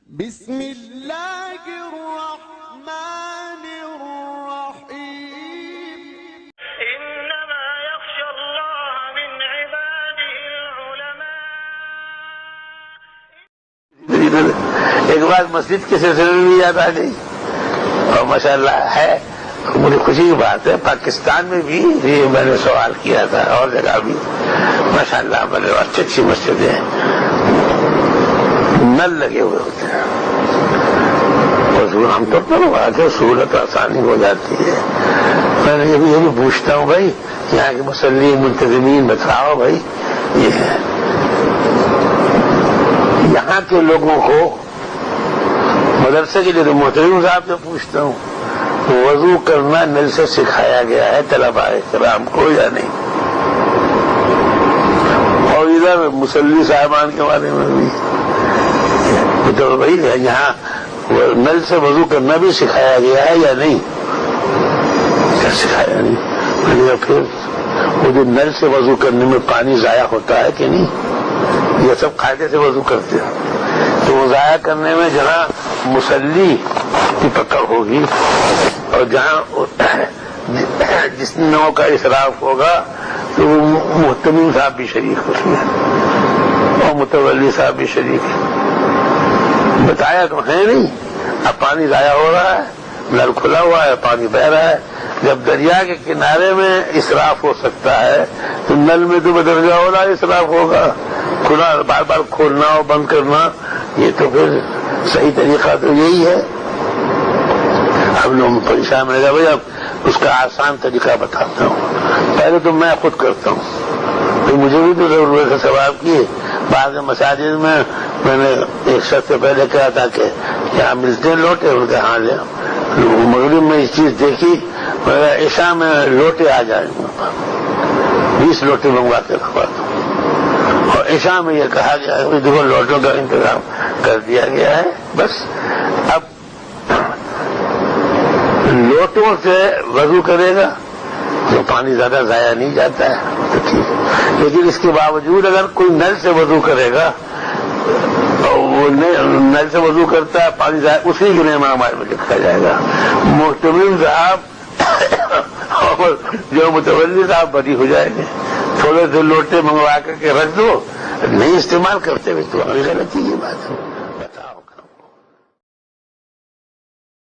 بسم اللہ الرحمن الرحیم انما يخشى الله من عباده العلماء. ایک بار مسجد کے سلسلے میں بھی یاد آ گئی اور ماشاءاللہ ہے مجھے خوشی کی بات ہے پاکستان میں بھی یہ میں نے سوال کیا تھا اور جگہ بھی ماشاءاللہ بڑے اچھی اچھی مسجدیں نل لگے ہوئے ہوتے ہیں اور عام طور پر وہاں سے سہولت آسانی ہو جاتی ہے. میں نے یہ بھی پوچھتا ہوں بھائی یہاں کے مصلی منتظمین بتاؤ بھائی یہ یہاں کے لوگوں کو مدرسے کے لیے محترم صاحب سے پوچھتا ہوں وضو کرنا نل سے سکھایا گیا ہے طلباء کرام کو یا نہیں؟ اور ادھر مصلی صاحبان کے بارے میں بھی تو بھائی یہاں نل سے وضو کرنا بھی سکھایا گیا ہے یا نہیں؟ کیا سکھایا نہیں؟ پھر وہ جو نل سے وضو کرنے میں پانی ضائع ہوتا ہے کہ نہیں؟ یہ سب قاعدے سے وضو کرتے ہیں تو وہ ضائع کرنے میں جہاں مصلی کی پکڑ ہوگی اور جہاں جس نوع کا اسراف ہوگا تو وہ محتمم صاحب بھی شریک اس میں اور متولی صاحب بھی شریک ہے. بتایا تو ہے نہیں. اب پانی ضائع ہو رہا ہے نل کھلا ہوا ہے پانی بہ رہا ہے. جب دریا کے کنارے میں اسراف ہو سکتا ہے تو نل میں تو بدرجہ ہو رہا اسراف ہوگا. کھلا بار بار کھولنا اور بند کرنا یہ تو پھر صحیح طریقہ تو یہی ہے. اب لوگ پریشان رہے گا بھائی اب اس کا آسان طریقہ بتاتا ہوں. پہلے تو میں خود کرتا ہوں تو مجھے بھی تو ضرورت ہے ثواب کی. بعض مساجد میں نے ایک شخص سے پہلے کہا تھا کہ یہاں ملتے ہیں لوٹے ان کے ہاں لے. مغرب میں اس چیز دیکھی عشاء میں لوٹے آ جائیں 20 لوٹے منگوا کے رکھوا دوں اور عشاء میں یہ کہا گیا ہے دیکھو لوٹوں کا انتظام کر دیا گیا ہے. بس اب لوٹوں سے وضو کرے گا تو پانی زیادہ ضائع نہیں جاتا ہے تو ٹھیک ہے. لیکن اس کے باوجود اگر کوئی نل سے وضو کرے گا وہ نل سے وضو کرتا ہے پانی ضائع اسی کے نام ہمارے میں لکھا جائے گا. محتمم صاحب اور جو متولی صاحب بری ہو جائیں گے. تھوڑے سے لوٹے منگوا کر کے رکھ دو نہیں استعمال کرتے ہوئے تو غلطی یہ بات ہے.